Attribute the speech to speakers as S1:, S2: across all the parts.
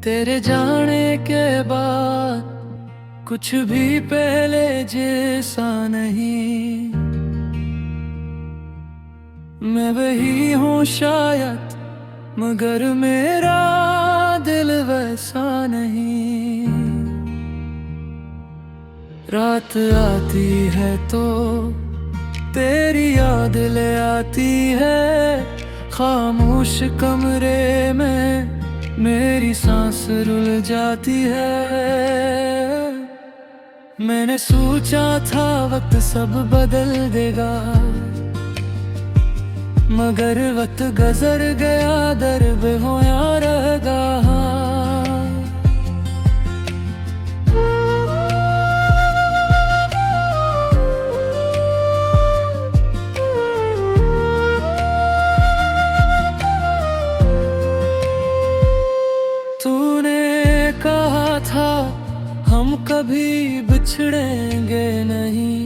S1: तेरे जाने के बाद कुछ भी पहले जैसा नहीं। मैं वही हूँ शायद, मगर मेरा दिल वैसा नहीं। रात आती है तो तेरी याद ले आती है। खामोश कमरे में मेरी सांस रुल जाती है। मैंने सोचा था वक्त सब बदल देगा, मगर वक्त गुजर गया, दर्द होया रहेगा। तूने कहा था हम कभी बिछड़ेंगे नहीं,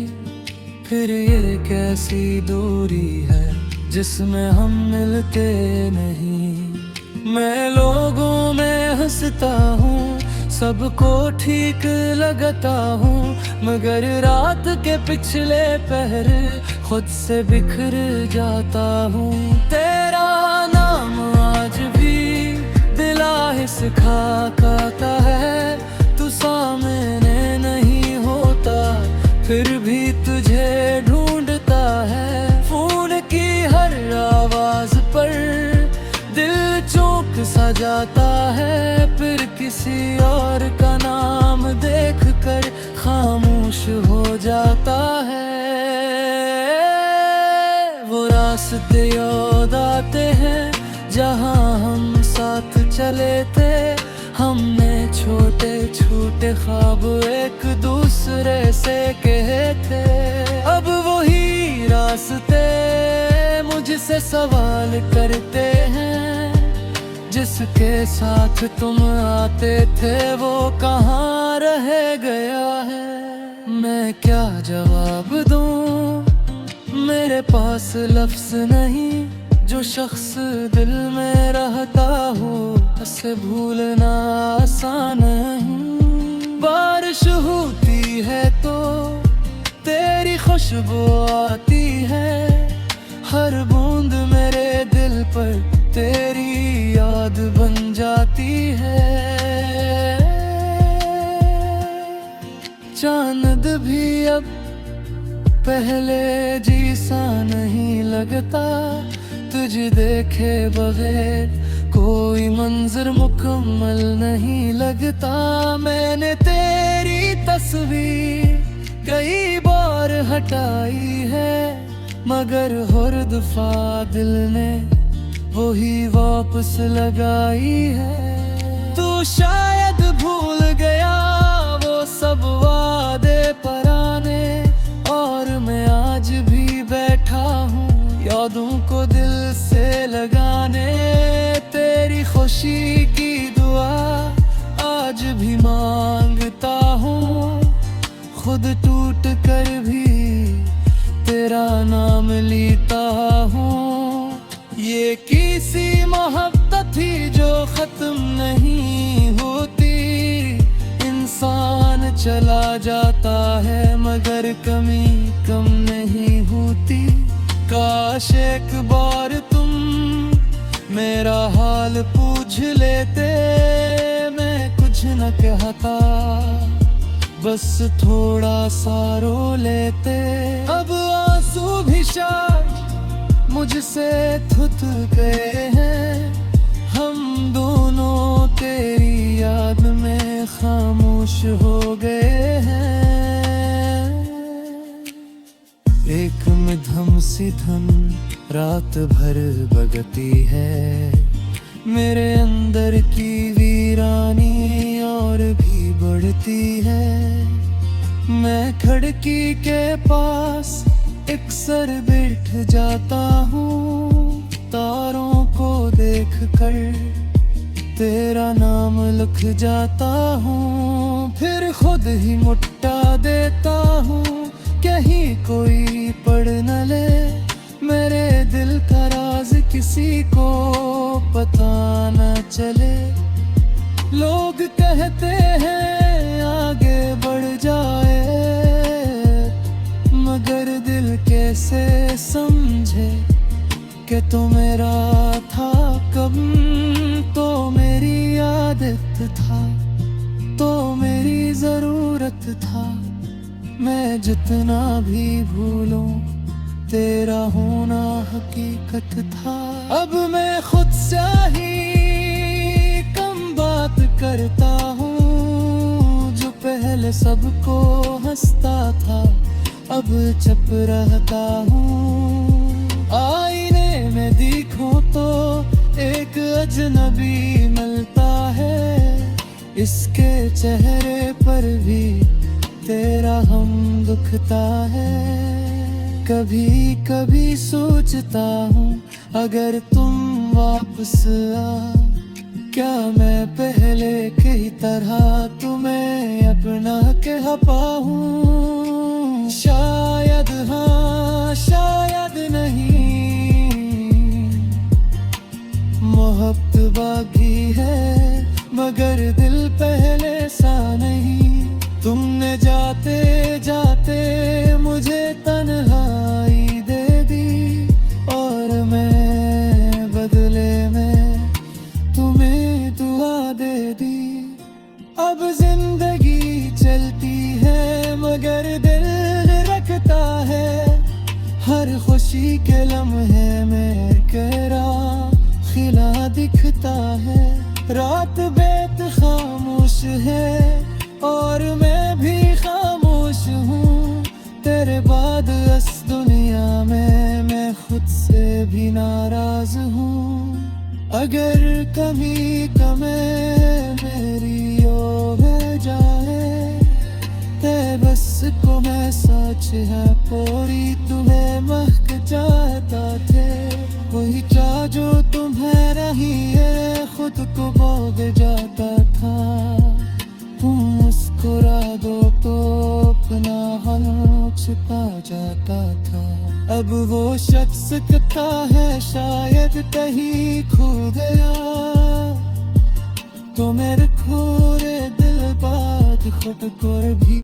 S1: फिर ये कैसी दूरी है जिसमें हम मिलते नहीं। मैं लोगों में हंसता हूँ, सबको ठीक लगता हूँ, मगर रात के पिछले पहर खुद से बिखर जाता हूँ। तेरा नाम आज भी दिलाहिस खाता है। तू सामने नहीं होता, फिर भी तुझे ढूंढता है। फोन की हर आवाज पर दिल चौंक सा जाता है, फिर किसी और का नाम देखकर खामोश हो जाता है। वो रास्ते याद आते हैं जहाँ हम साथ चले थे। हमने छोटे छोटे ख्वाब एक दूसरे से कहे थे। अब वही रास्ते मुझसे सवाल करते हैं, जिसके साथ तुम आते थे वो कहाँ रह गया है। मैं क्या जवाब दूं, मेरे पास लफ्ज नहीं। जो शख्स दिल में रहता हो उसे भूलना आसान नहीं। बारिश होती है तो तेरी खुशबू आती है, हर बूंद मेरे दिल पर तेरी याद बन जाती है। चांद भी अब पहले जैसा नहीं लगता, तुझे देखे बगैर कोई मंजर मुकम्मल नहीं लगता। मैंने तेरी तस्वीर कई बार हटाई है, मगर हर दफा दिल ने वही वापस लगाई है। तू शायद भूल गया वो सब वादे पुराने, और मैं आज भी बैठा हूँ यादों को दिल से लगाने। तेरी खुशी की दुआ आज भी मांगता हूँ, खुद टूट कर भी तेरा नाम लेता हूँ। ये किसी मोहब्बत थी जो खत्म नहीं होती। इंसान चला जाता है मगर कमी कम नहीं होती। काश एक बार तुम मेरा हाल पूछ लेते, मैं कुछ न कहता, बस थोड़ा सा रो लेते। अब आंसू भी शायद मुझसे थुथ गए हैं, हम दोनों तेरी याद में खामोश हो गए हैं। एक मध्यम सी धुन रात भर बगती है, मेरे अंदर की वीरानी और भी बढ़ती है। मैं खिड़की के पास अक्सर बैठ जाता हूँ, तारों को देखकर तेरा नाम लिख जाता हूँ। फिर खुद ही मुट्ठा देता हूँ, कहीं कोई पढ़ न ले मेरे दिल का राज, किसी को पता न चले। लोग कहते हैं आगे बढ़ जाए, मगर दिल कैसे समझे कि तो मेरा था कब। तो मेरी आदत था, तो मेरी जरूरत था। मैं जितना भी भूलूं तेरा होना हकीकत था। अब मैं खुद से ही कम बात करता हूँ, जो पहले सबको हंसता था अब चुप रहता हूँ। आईने में देखूं तो एक अजनबी मिलता है, इसके चेहरे पर भी तेरा हम दुखता है। कभी कभी सोचता हूँ अगर तुम वापस आ, क्या मैं पहले की तरह तुम्हें अपना कह पाऊँ। शायद हाँ शायद नहीं, मोहब्बत बाकी है मगर दिल पहले सा नहीं। तुमने जाते जाते मुझे तन्हाई दे दी, और मैं बदले में तुम्हें दुआ दे दी। अब जिंदगी चलती है मगर दिल रखता है, हर खुशी के लम्हे में तेरा खिला दिखता है। रात बेत खामोश है और मैं भी खामोश हूँ, तेरे बाद इस दुनिया में मैं खुद से भी नाराज हूँ। अगर कभी कमें मेरी हो जाए, ते बस को मैं सच है पूरी तुम्हें महक जाता थे। वही चाह जो तुम्हें रही है खुद को भोग जाता था। मुस्कुरा दो तो अपना हाल छुपा जाता था। अब वो शख्स कहता है शायद कहीं खो गया, तो मेरे खोरे दिल बात खुद को भी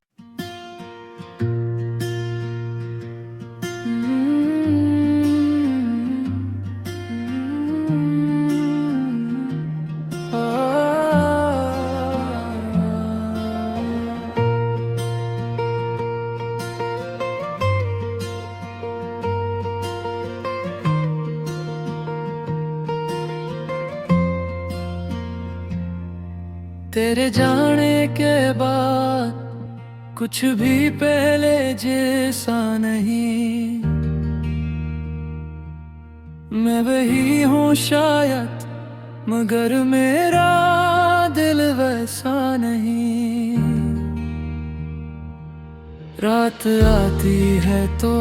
S1: तेरे जाने के बाद कुछ भी पहले जैसा नहीं। मैं वही हूँ शायद मगर मेरा दिल वैसा नहीं। रात आती है तो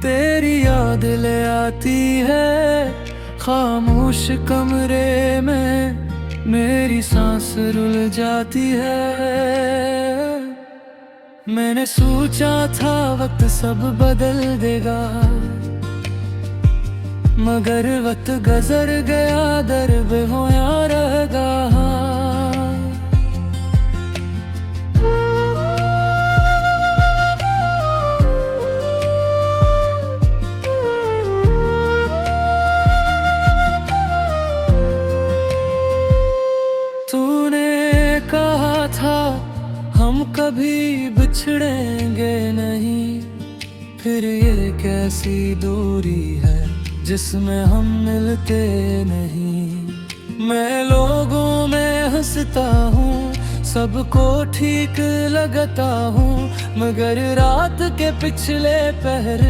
S1: तेरी याद ले आती है, खामोश कमरे में मेरी सांस रुल जाती है। मैंने सोचा था वक्त सब बदल देगा, मगर वक्त गुजर गया दर्द होया रहेगा। तूने कहा था हम कभी बिछड़ेंगे नहीं, फिर ये कैसी दूरी है जिसमें हम मिलते नहीं। मैं लोगों में हंसता हूँ, सबको ठीक लगता हूँ, मगर रात के पिछले पहर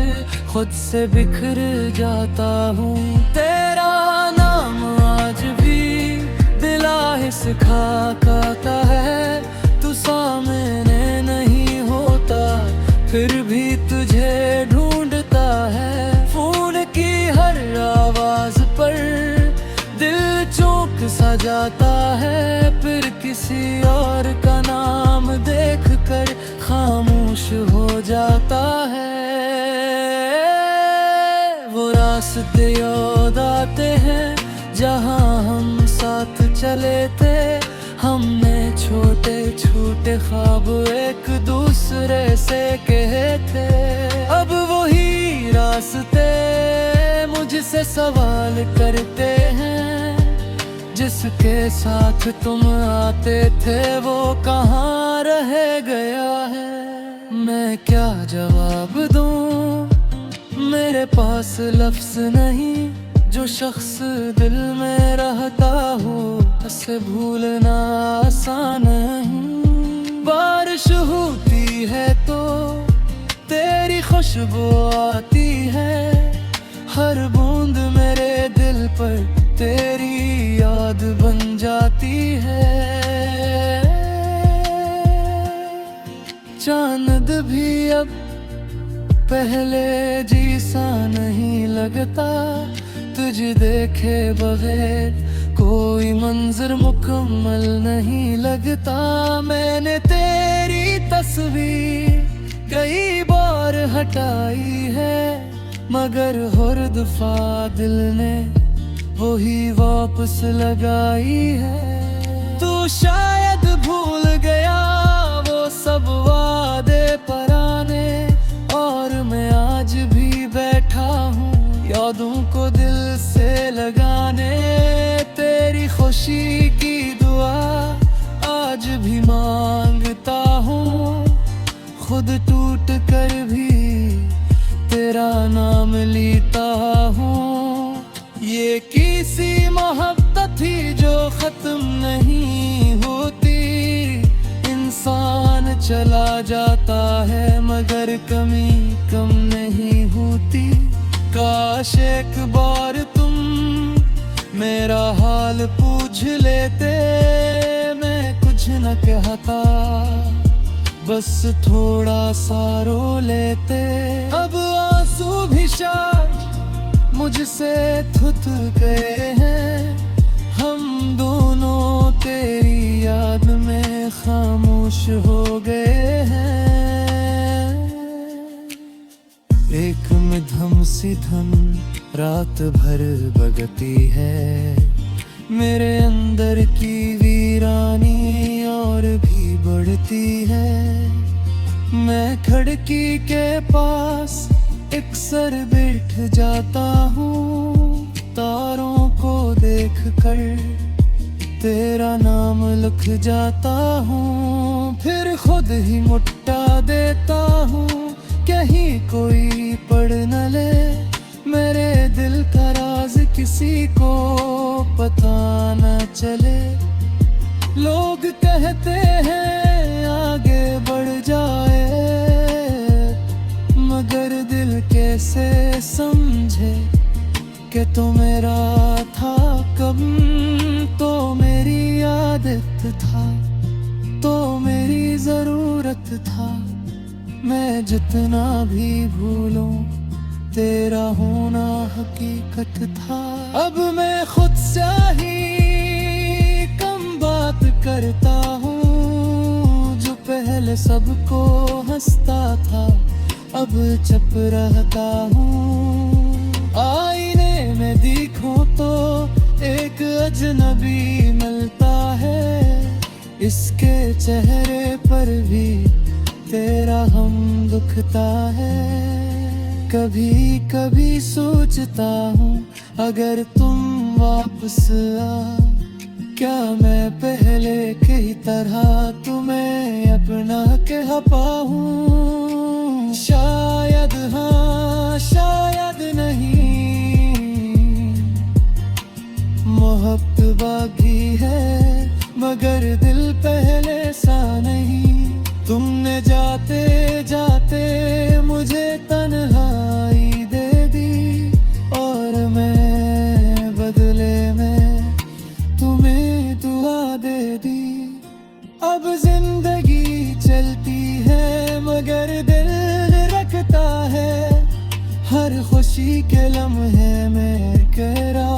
S1: खुद से बिखर जाता हूँ। तेरा नाम आज भी दिलाहिस खाता है, तू सामने नहीं होता फिर भी तुझे ढूंढता है। फोन की हर आवाज पर दिल चौंक सा जाता है, फिर किसी और का नाम देखकर खामोश हो जाता है। वो रास्ते याद आते हैं जहाँ हम साथ चले थे, ख्वाब एक दूसरे से कहते, अब वही रास्ते मुझसे सवाल करते हैं। जिसके साथ तुम आते थे वो कहाँ रह गया है। मैं क्या जवाब दूं, मेरे पास लफ्ज नहीं। जो शख्स दिल में रहता हो उसे भूलना आसान नहीं। बारिश होती है तो तेरी खुशबू आती है, हर बूंद मेरे दिल पर तेरी याद बन जाती है। चांद भी अब पहले जैसा नहीं लगता, तुझे देखे बगैर कोई मंजर मुकम्मल नहीं लगता। मैंने तेरी तस्वीर कई बार हटाई है, मगर हर दफा दिल ने वही वापस लगाई है। तू शायद भूल गया वो सब वादे पुराने, और मैं आज भी बैठा हूँ यादों को दिल से लगाने। तेरी खुशी की दुआ आज भी मांगता हूँ, खुद टूट कर भी तेरा नाम लेता हूँ। ये किसी मोहब्बत थी जो खत्म नहीं होती। इंसान चला जाता है मगर कमी कम नहीं होती। काश एक बार तुम मेरा हाल पूछ लेते, मैं कुछ न कहता, बस थोड़ा सा रो लेते। अब आंसू भी शायद मुझसे थुथ गए हैं, हम दोनों तेरी याद में खामोश हो गए हैं। एक मिधम सी धन रात भर बगती है, मेरे अंदर की वीरानी और भी बढ़ती है। मैं खिड़की के पास अक्सर बैठ जाता हूँ, तारों को देख कर तेरा नाम लिख जाता हूँ। फिर खुद ही मुट्ठा देता हूँ, कहीं कोई पढ़ न ले मेरे दिल का राज, किसी को पता न चले। लोग कहते हैं आगे बढ़ जाए, मगर दिल कैसे समझे कि तो मेरा था कब। तो मेरी आदत था, तो मेरी जरूरत था। मैं जितना भी भूलूं तेरा होना हकीकत था। अब मैं खुद से ही कम बात करता हूँ, जो पहले सबको हंसता था अब चुप रहता हूँ। आईने में देखूं तो एक अजनबी मिलता है, इसके चेहरे पर भी तेरा हम दुखता है। कभी कभी सोचता हूँ अगर तुम वापस आ, क्या मैं पहले की तरह तुम्हें अपना कह पाऊँ। शायद हाँ शायद नहीं, मोहब्बत बाकी है मगर दिल पहले सा नहीं। तुमने जाते जाते मुझे तन्हाई दे दी, और मैं बदले में तुम्हें दुआ दे दी। अब जिंदगी चलती है मगर दिल रखता है, हर खुशी के लम्हे में तेरा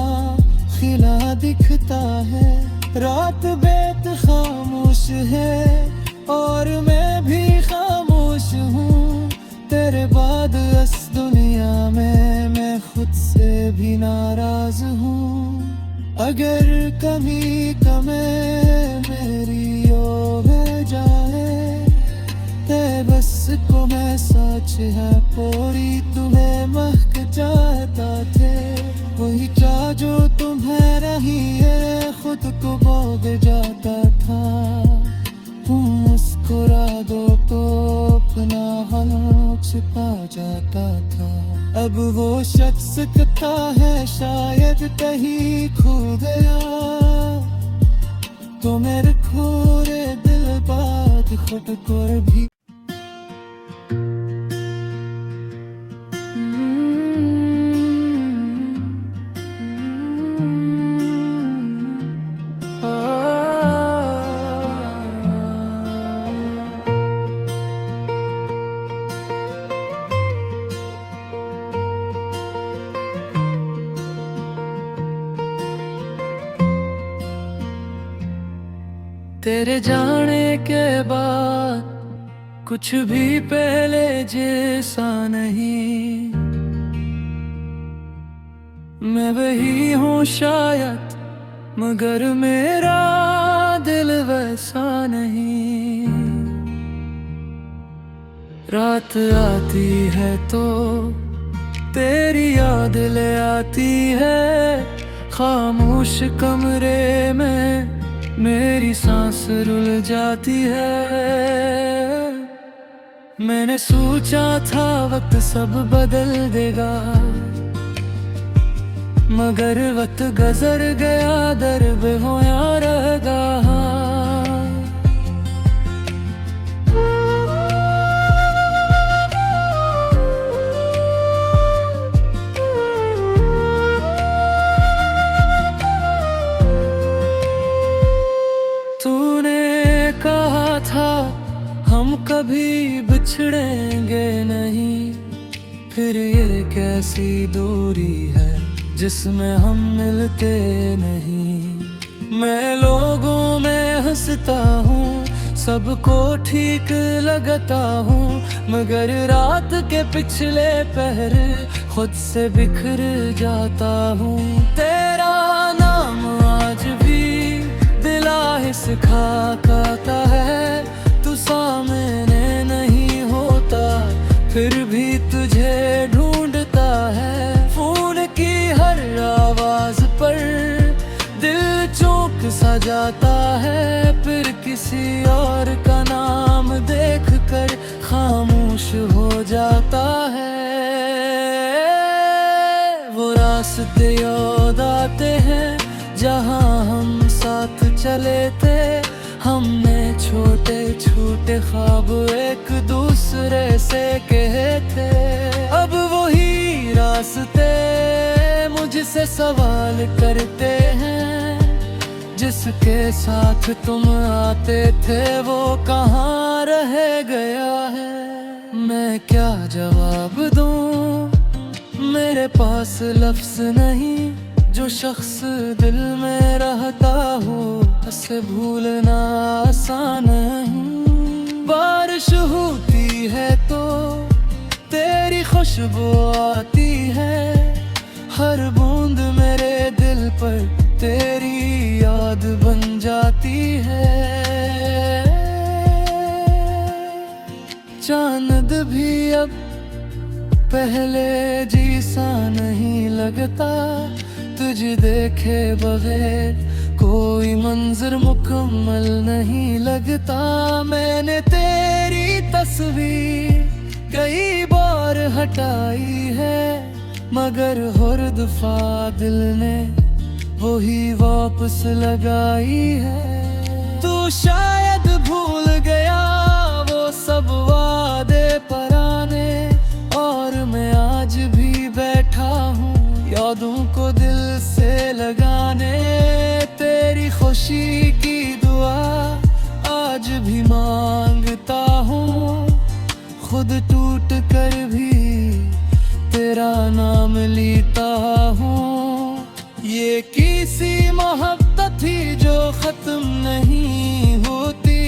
S1: खिला दिखता है। रात बेत खामोश है और मैं भी खामोश हूँ, तेरे बाद इस दुनिया में मैं खुद से भी नाराज हूँ। अगर कभी कमे मेरी हो जाए मुझको मैं सच है पूरी तुम्हें महक जाता थे। वही चाह जो तुम्हें रही है खुद को भोग जाता था। तुम मुस्कुरा दो तो अपना हाल छिपा जाता था। अब वो शख्स कथा है शायद कहीं खो गया। तो मेरे खोरे दिल बात खुद को भी
S2: तेरे जाने के बाद कुछ भी पहले जैसा नहीं। मैं वही हूँ शायद मगर मेरा दिल वैसा नहीं। रात आती है तो तेरी याद ले आती है। खामोश कमरे में मेरी सांस रुल जाती है। मैंने सोचा था वक्त सब बदल देगा मगर वक्त गुजर गया दर्द होया रहेगा। तूने कहा था हम कभी बिछड़ेंगे नहीं। फिर ये कैसी दूरी है जिसमें हम मिलते नहीं। मैं लोगों में हंसता हूँ सबको ठीक लगता हूँ मगर रात के पिछले पहर खुद से बिखर जाता हूँ। तेरा नाम आज भी दिलाहिस खाता है। तू सामने नहीं होता फिर भी तुझे ढूंढता है। फोन की हर आवाज पर दिल चौंक सा जाता है। फिर किसी और का नाम देखकर खामोश हो जाता है। वो रास्ते याद आते हैं जहाँ हम साथ चले थे। हमने छोटे छोटे ख्वाब एक दूसरे से कहे थे। अब वही रास्ते मुझसे सवाल करते हैं। जिसके साथ तुम आते थे वो कहाँ रह गया है। मैं क्या जवाब दूँ मेरे पास लफ्ज नहीं। जो शख्स दिल में रहता हो उसे भूलना आसान नहीं। बारिश होती है तो तेरी खुशबू आती है। हर बूंद मेरे दिल पर तेरी याद बन जाती है। चांद भी अब पहले जैसा नहीं लगता। तुझे देखे बगैर कोई मंजर मुकम्मल नहीं लगता। मैंने तेरी तस्वीर कई बार हटाई है मगर हर दफा दिल ने वही वापस लगाई है। तू शायद भूल गया वो सब वादे पुराने और मैं आज भी बैठा हूँ यादों को दिल से लगाने। तेरी खुशी की दुआ आज भी मांगता हूँ। खुद टूट कर भी तेरा नाम लेता हूँ। ये किसी मोहब्बत थी जो खत्म नहीं होती।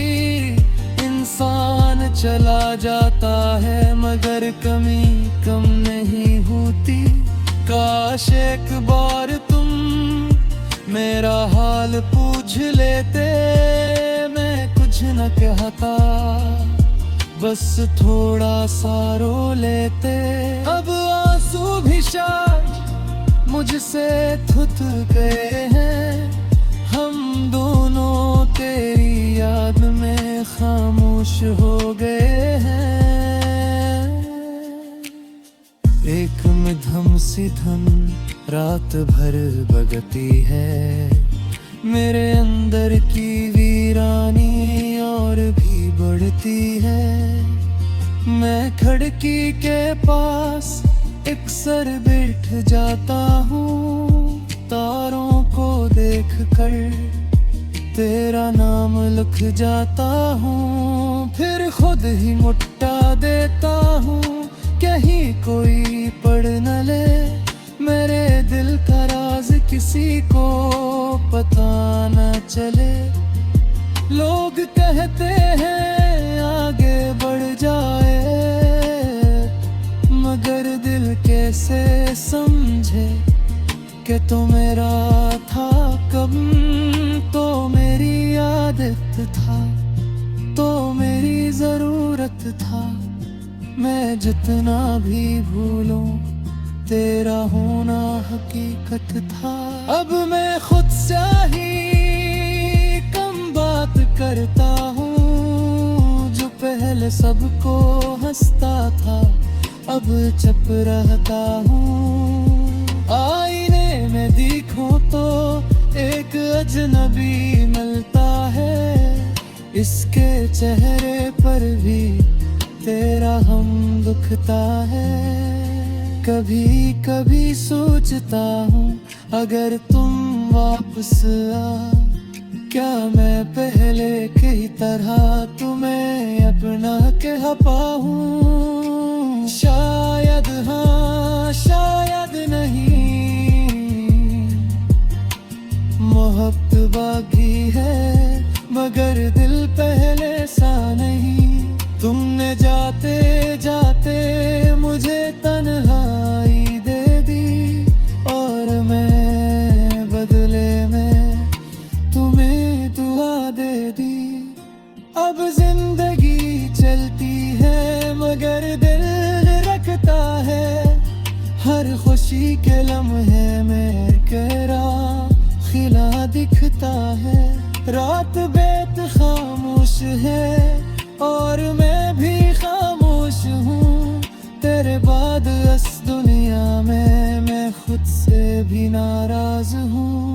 S2: इंसान चला जाता है मगर कमी कम नहीं होती। काश एक बार तुम मेरा हाल पूछ लेते। मैं कुछ न कहता
S1: बस थोड़ा सा रो लेते। अब आंसू भी शायद मुझसे थुथ गए हैं, हम दोनों तेरी याद में खामोश हो गए हैं। एक मध्यम सी धुन रात भर बजती है, मेरे अंदर की वीरानी और भी बढ़ती है। मैं खिड़की के पास अक्सर बैठ जाता हूँ, तारों को देखकर तेरा नाम लिख जाता हूँ। फिर खुद ही मुट्ठा देता हूँ, कहीं कोई पढ़ न ले मेरे दिल का राज, किसी को पता न चले। लोग कहते हैं आगे बढ़ जाए, मगर दिल कैसे समझे कि तो मेरा था कब। तो मेरी आदत था, तो मेरी जरूरत था। मैं जितना भी भूलूं तेरा होना हकीकत था। अब मैं खुद से ही कम बात करता हूँ, जो पहले सबको हंसता था अब चुप रहता हूँ। आईने में देखूं तो एक अजनबी मिलता है, इसके चेहरे पर भी तेरा हम दुखता है। कभी कभी सोचता हूँ अगर तुम वापस आ, क्या मैं पहले की तरह तुम्हें अपना कह पाऊँ। शायद हाँ शायद नहीं, मोहब्बत बाकी है मगर दिल पहले सा नहीं। तुमने जाते जाते मुझे तन्हाई दे दी, और मैं बदले में तुम्हें दुआ दे दी। अब जिंदगी चलती है मगर दिल रखता है, हर खुशी के लम्हे में तेरा खिला दिखता है। रात बेत खामोश है और मैं भी खामोश हूँ, तेरे बाद इस दुनिया में मैं खुद से भी नाराज हूँ।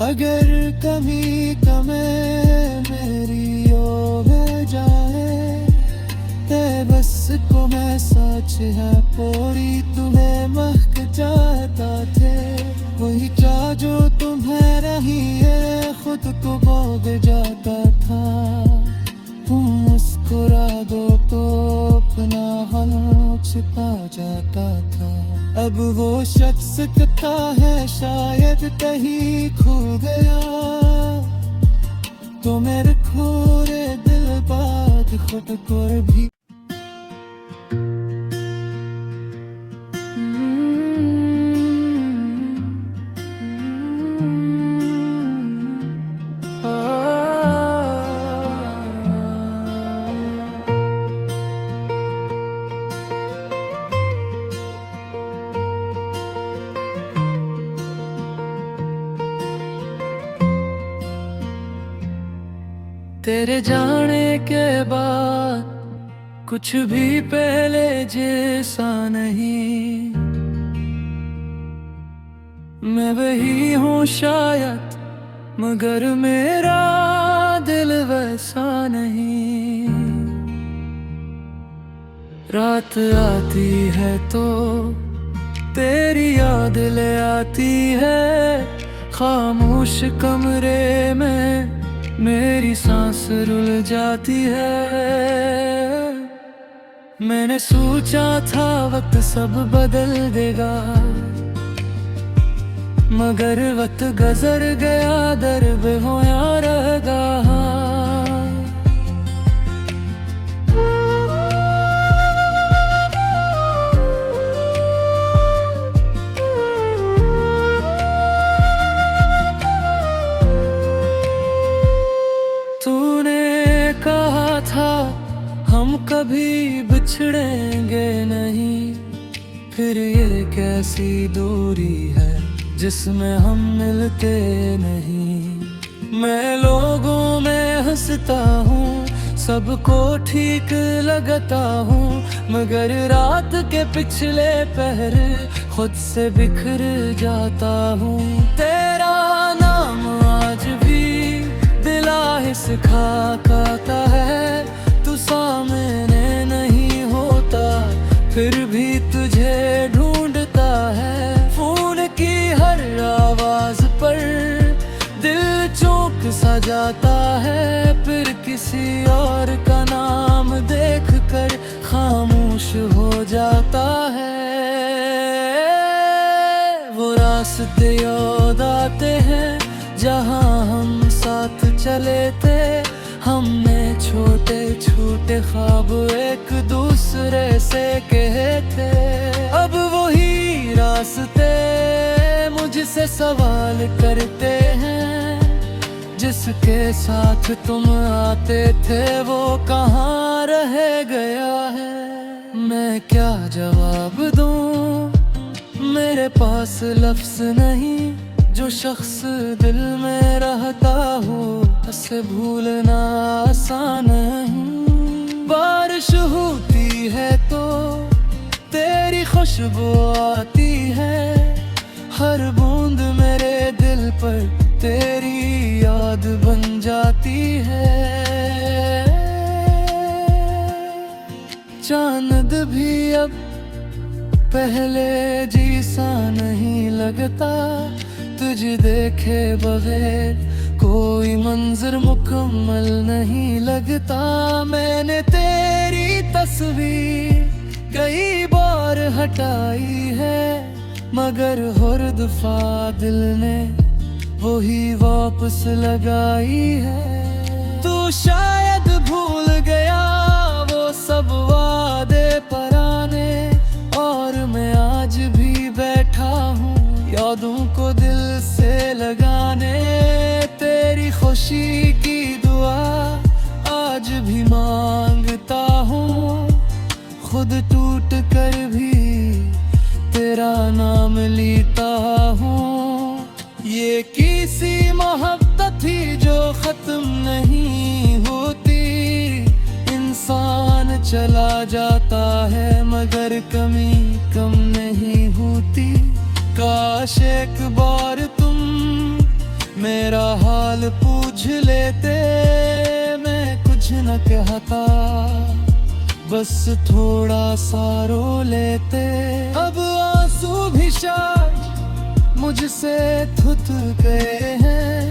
S1: अगर कभी कमें मेरी हो जाए, ते बस को मैं सच है पूरी तुम्हें महक जाता थे। वही चाह जो तुम्हें रही है खुद को भोग जाता था। तुम मुस्कुरा दो तो अपना हाल छिपा जाता था। अब वो शख्स कथा है शायद कहीं खो गया, तो मेरे खोरे दिल बात खुद को भी।
S2: तेरे जाने के बाद कुछ भी पहले जैसा नहीं। मैं वही हूँ शायद मगर मेरा दिल वैसा नहीं। रात आती है तो तेरी याद ले आती है, खामोश कमरे में मेरी सांस रुल जाती है। मैंने सोचा था वक्त सब बदल देगा, मगर वक्त गुजर गया दर्द होया रहेगा। हम कभी बिछड़ेंगे नहीं, फिर ये कैसी दूरी है जिसमें हम मिलते नहीं। मैं लोगों में हंसता हूँ, सबको ठीक लगता हूँ, मगर रात के पिछले पहर खुद से बिखर जाता हूँ। तेरा नाम आज भी दिला सिखाता है, तू सामने नहीं होता फिर भी तुझे ढूंढता है। फोन की हर आवाज पर दिल चौंक सा जाता है, फिर किसी और का नाम देखकर खामोश हो जाता है। वो रास्ते याद आते हैं जहाँ हम साथ चले थे, हमने छोटे छोटे ख्वाब एक दूसरे से कहे थे। अब वही रास्ते मुझसे सवाल करते हैं, जिसके साथ तुम आते थे वो कहाँ रह गया है। मैं क्या जवाब दूँ, मेरे पास लफ्ज़ नहीं, जो शख्स दिल में रहता हो उसे भूलना आसान नहीं। बारिश होती है तो तेरी खुशबू आती है, हर बूंद मेरे दिल पर तेरी याद बन जाती है। चांद भी अब पहले जैसा नहीं लगता, तुझे देखे बगैर कोई मंजर मुकम्मल नहीं लगता। मैंने तेरी तस्वीर कई बार हटाई है, मगर हर दफा दिल ने वही वापस लगाई है। तू शायद भूल गया वो सब वादे पुराने, और मैं आज भी बैठा हूँ यादों को दिल से लगाने। तेरी खुशी की दुआ आज भी मांगता हूँ, खुद टूट कर भी तेरा नाम लेता हूँ। ये किसी मोहब्बत थी जो खत्म नहीं होती, इंसान चला जाता है मगर कमी कम नहीं होती। काश एक बार तुम मेरा हाल पूछ लेते, मैं कुछ न कहता, बस थोड़ा सा रो लेते। अब आंसू भी शायद मुझसे थुथ गए हैं,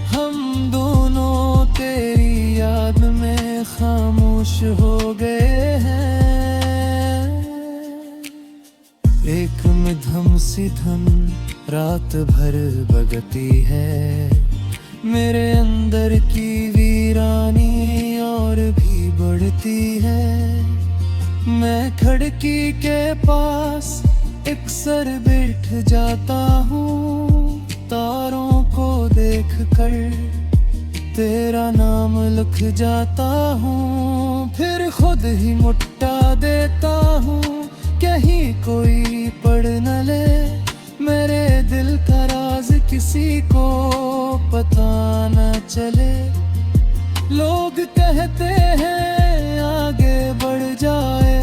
S2: हम दोनों तेरी याद में खामोश हो गए हैं। एक मध्यम सी धन रात भर बगती है, मेरे अंदर की वीरानी और भी बढ़ती है। मैं खिड़की के पास अक्सर बैठ जाता हूँ, तारों को देखकर तेरा नाम लिख जाता हूँ, फिर खुद ही मुट्ठा देता हूँ कहीं कोई पढ़ न ले मेरे दिल का राज, किसी को पता न चले। लोग कहते हैं आगे बढ़ जाए,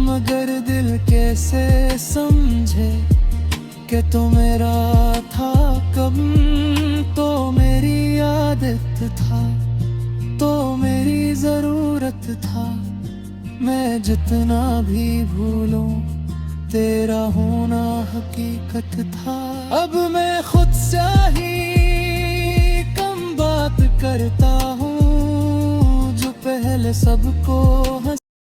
S2: मगर दिल कैसे समझे कि तो मेरा था कब, तो मेरी आदत था, तो मेरी जरूरत था। मैं जितना भी भूलूं तेरा होना हकीकत था। अब मैं खुद से ही कम बात करता हूँ, जो पहले सबको